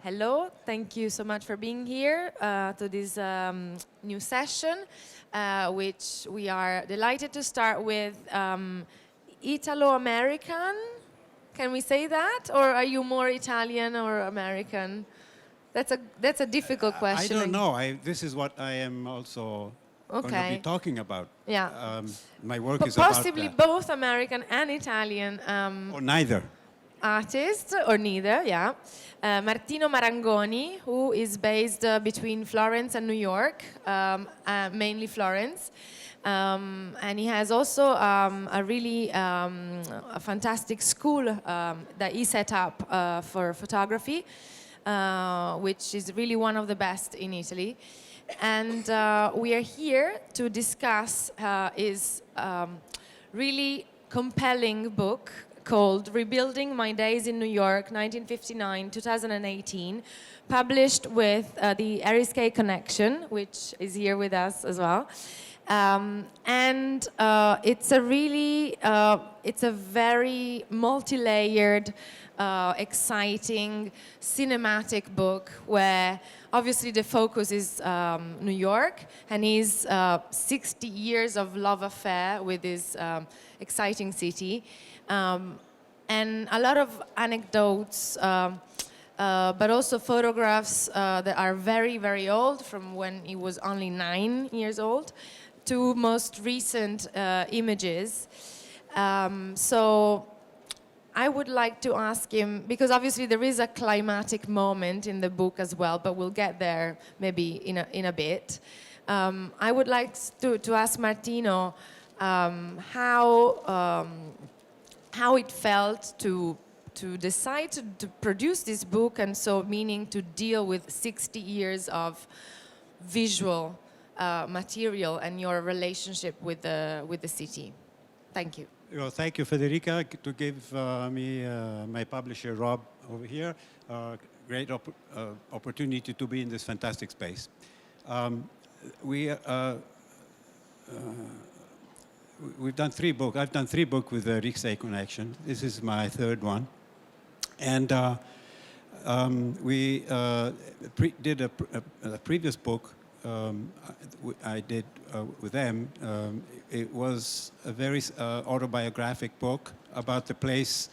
Hello, thank you so much for being here to this new session, which we are delighted to start with Italo-American. Can we say that? Or are you more Italian or American? That's a difficult I question. don't know. This is what I am also going to be Okay. talking about. Yeah. My work But is about possibly that. both American and Italian Or neither. artist, or neither, yeah. Martino Marangoni, who is based between Florence and New York, mainly Florence. And he has also a really a fantastic school that he set up for photography, which is really one of the best in Italy. And we are here to discuss his really compelling book called Rebuilding My Days in New York, 1959-2018, published with the Eriskay Connection, which is here with us as well. And it's a really, it's a very multi-layered, exciting, cinematic book where obviously the focus is New York and his 60 years of love affair with this exciting city. And a lot of anecdotes, but also photographs that are very, very old, from when he was only 9 years old, to most recent images. So I would like to ask him, because obviously there is a climatic moment in the book as well, but we'll get there maybe in a bit. I would like to ask Martino how it felt to decide to produce this book, and so meaning to deal with 60 years of visual material and your relationship with the city. Thank you. Well, thank you, Federica, to give me my publisher, Rob, over here, great opportunity to be in this fantastic space. We've done 3 books. I've done 3 books with the Eriskay Connection. This is my 3rd one. And we did a previous book I did with them. It was a very autobiographic book about the place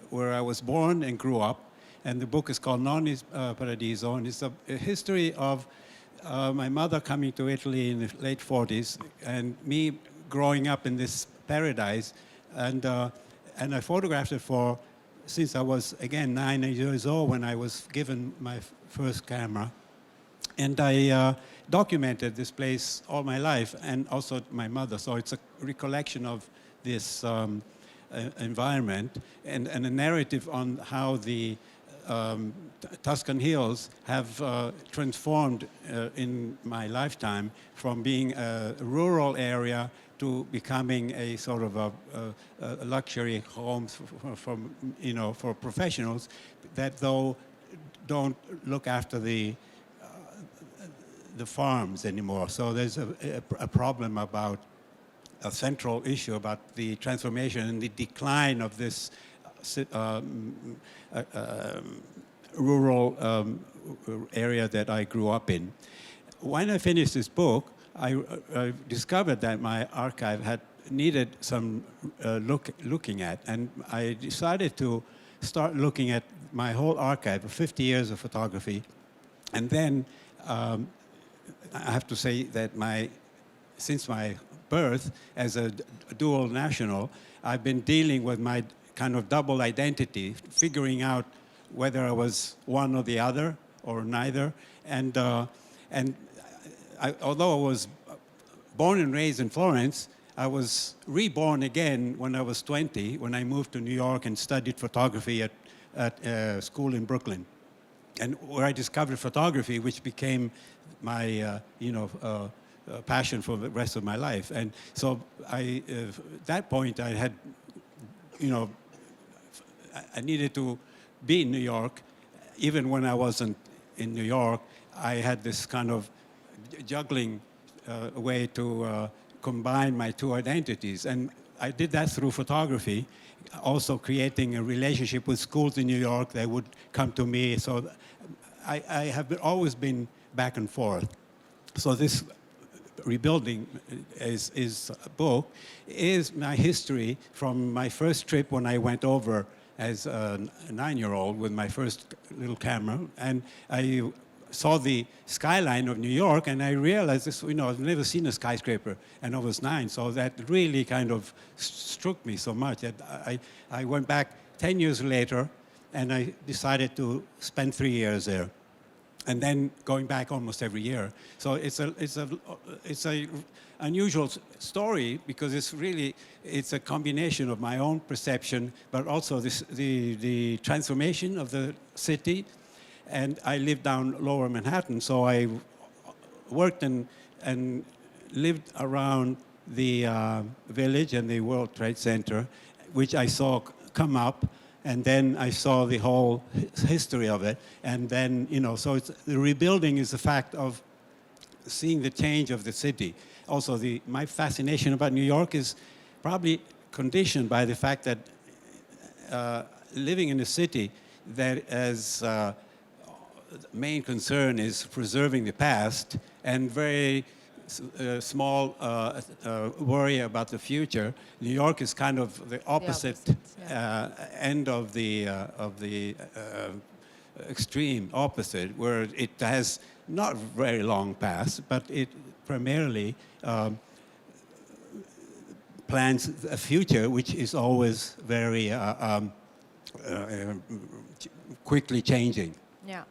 where I was born and grew up. And the book is called Nonni's Paradiso, and it's a history of my mother coming to Italy in the late 40s and me growing up in this paradise. And I photographed it since I was, again, 9 years old when I was given my first camera. And I documented this place all my life, and also my mother. So it's a recollection of this environment and a narrative on how the Tuscan hills have transformed in my lifetime from being a rural area to becoming a sort of a luxury homes for professionals that though don't look after the farms anymore. So there's a problem about a central issue about the transformation and the decline of this rural area that I grew up in. When I finished this book, I discovered that my archive had needed some looking at, and I decided to start looking at my whole archive of 50 years of photography. And then I have to say that since my birth as a dual national, I've been dealing with my kind of double identity, figuring out whether I was one or the other or neither. And although I was born and raised in Florence, I was reborn again when I was 20, when I moved to New York and studied photography at a school in Brooklyn, and where I discovered photography, which became my passion for the rest of my life. And so at that point I had, I needed to be in New York. Even when I wasn't in New York, I had this kind of juggling way to combine my 2 identities. And I did that through photography, also creating a relationship with schools in New York. They would come to me. So I have always been back and forth. So this rebuilding is a book is my history from my first trip when I went over as a 9-year-old with my first little camera, and I saw the skyline of New York, and I realized this, I've never seen a skyscraper, and I was 9, so that really kind of struck me so much that I went back 10 years later, and I decided to spend 3 years there, and then going back almost every year. So it's a unusual story because it's a combination of my own perception, but also the transformation of the city. And I lived down Lower Manhattan, so I worked and lived around the Village and the World Trade Center, which I saw come up, and then I saw the whole history of it. And then, so the rebuilding is the fact of seeing the change of the city. Also, my fascination about New York is probably conditioned by the fact that living in a city that as main concern is preserving the past and very small worry about the future. New York is kind of the opposite, end of the extreme opposite, where it has not very long past, but it primarily plans a future which is always very quickly changing. Yeah.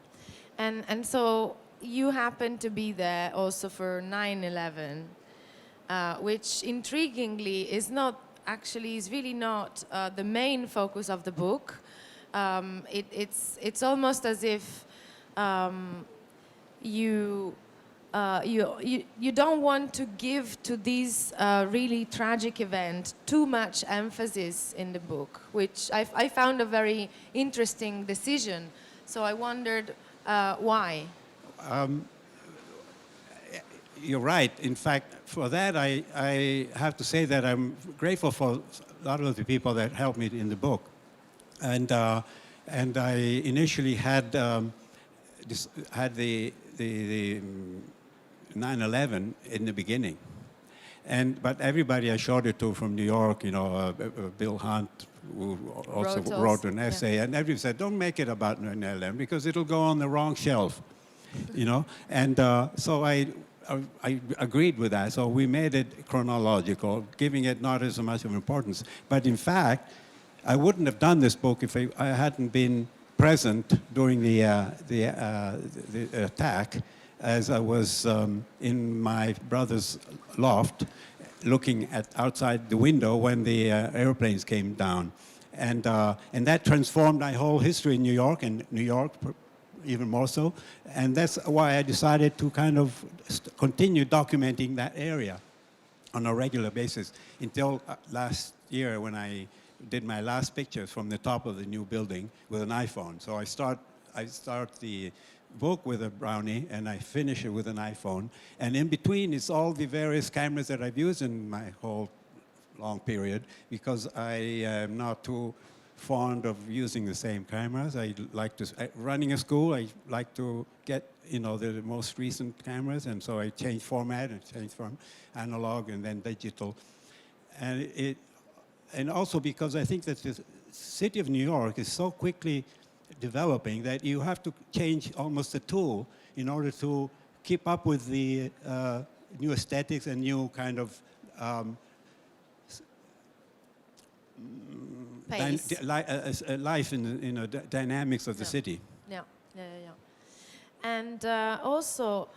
And so you happen to be there also for 9/11, which intriguingly is really not the main focus of the book. It's almost as if you don't want to give to this really tragic event too much emphasis in the book, which I found a very interesting decision. So I wondered why. You're right. In fact, for that, I have to say that I'm grateful for a lot of the people that helped me in the book. And I initially had the 9/11 in the beginning. But everybody I showed it to from New York, Bill Hunt, who also wrote an essay, and everybody said, don't make it about 9/11 because it'll go on the wrong shelf, And so I agreed with that. So we made it chronological, giving it not as much of importance. But in fact, I wouldn't have done this book if I hadn't been present during the attack, as I was in my brother's loft looking outside the window when the airplanes came down. And that transformed my whole history in New York, and New York even more so. And that's why I decided to kind of continue documenting that area on a regular basis until last year when I did my last pictures from the top of the new building with an iPhone. So I start the book with a Brownie and I finish it with an iPhone. And in between is all the various cameras that I've used in my whole long period, because I am not too fond of using the same cameras. I like to, running a school, I like to get, the most recent cameras, and so I change format and change from analog and then digital. And also because I think that the city of New York is so quickly developing that you have to change almost the tool in order to keep up with the new aesthetics and new kind of life in the dynamics of the city. Yeah. And also,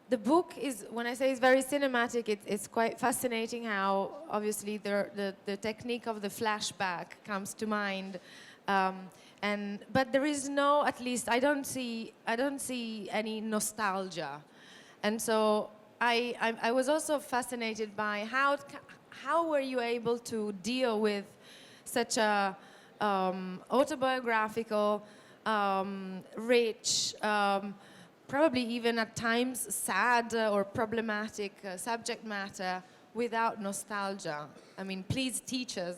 the book is, when I say it's very cinematic, it's quite fascinating how obviously the technique of the flashback comes to mind. But there is no, at least I don't see any nostalgia. And so I was also fascinated by how were you able to deal with such a autobiographical, rich, probably even at times sad or problematic subject matter without nostalgia? I mean, please teach us.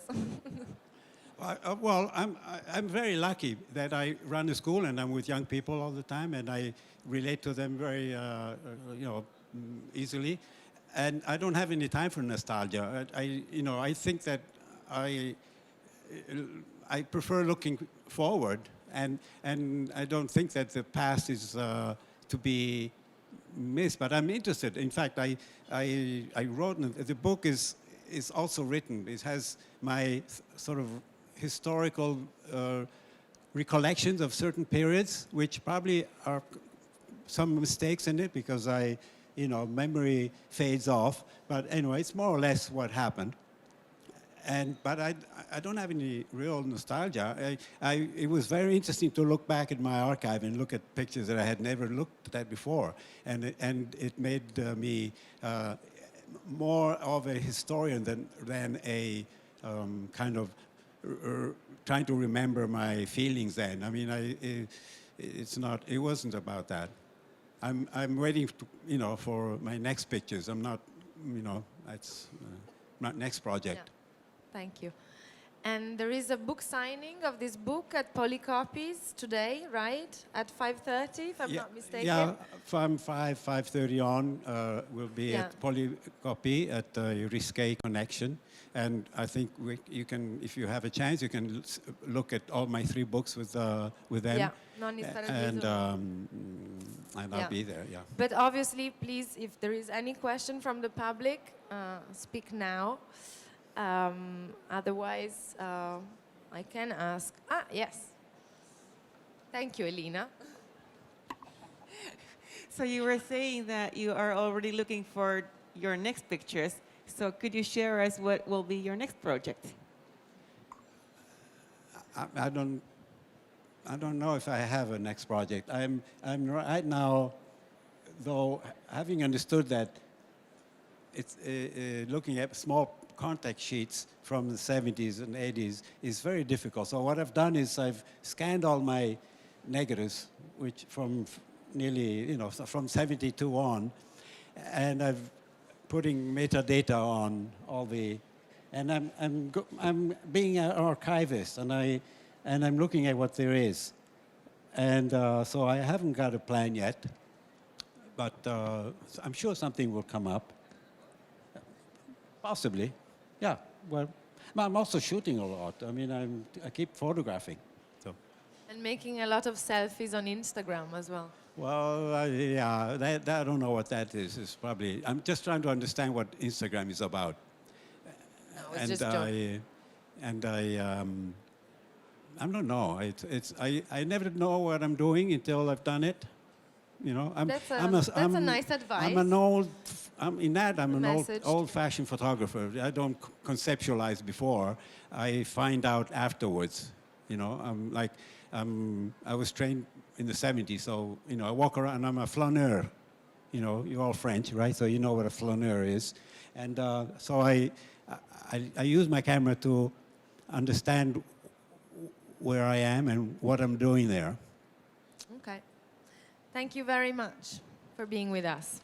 Well, I'm very lucky that I run a school and I'm with young people all the time, and I relate to them very, easily. And I don't have any time for nostalgia. I think that I, I prefer looking forward, and I don't think that the past is to be missed. But I'm interested. In fact, I wrote the book is also written. It has my sort of historical recollections of certain periods, which probably are some mistakes in it because memory fades off. But anyway, it's more or less what happened. But I don't have any real nostalgia. It was very interesting to look back at my archive and look at pictures that I had never looked at before. And it made me more of a historian than a kind of trying to remember my feelings then. I mean, it wasn't about that. I'm waiting for my next pictures. I'm not, it's not next project. Yeah. Thank you. And there is a book signing of this book at Polycopies today, right? At 5:30, if I'm not mistaken. Yeah, from 5:30 on, we'll be at Polycopy at Risque Connection. And I think you can, if you have a chance, you can look at all my 3 books with them. Yeah, and I'll be there, yeah. But obviously, please, if there is any question from the public, speak now. Otherwise, I can ask. Yes. Thank you, Elina. So you were saying that you are already looking for your next pictures. So could you share us what will be your next project? I don't know if I have a next project. I'm right now, though, having understood that it's looking at small contact sheets from the 70s and 80s is very difficult. So what I've done is I've scanned all my negatives, which from nearly, from 72 on, and I've putting metadata on all the, and I'm being an archivist, and I'm looking at what there is, and so I haven't got a plan yet, but I'm sure something will come up, possibly, yeah. Well, I'm also shooting a lot. I mean, I keep photographing, so. And making a lot of selfies on Instagram as well. Well, yeah, I don't know what that is. It's probably, I'm just trying to understand what Instagram is about. No, it's just joking. I don't know. I never know what I'm doing until I've done it. That's a nice advice. I'm an old-fashioned photographer. I don't conceptualize before. I find out afterwards. I was trained in the 70s, so I walk around. I'm a flaneur. You're all French, right? So you know what a flaneur is. And so I use my camera to understand where I am and what I'm doing there. Okay. Thank you very much for being with us.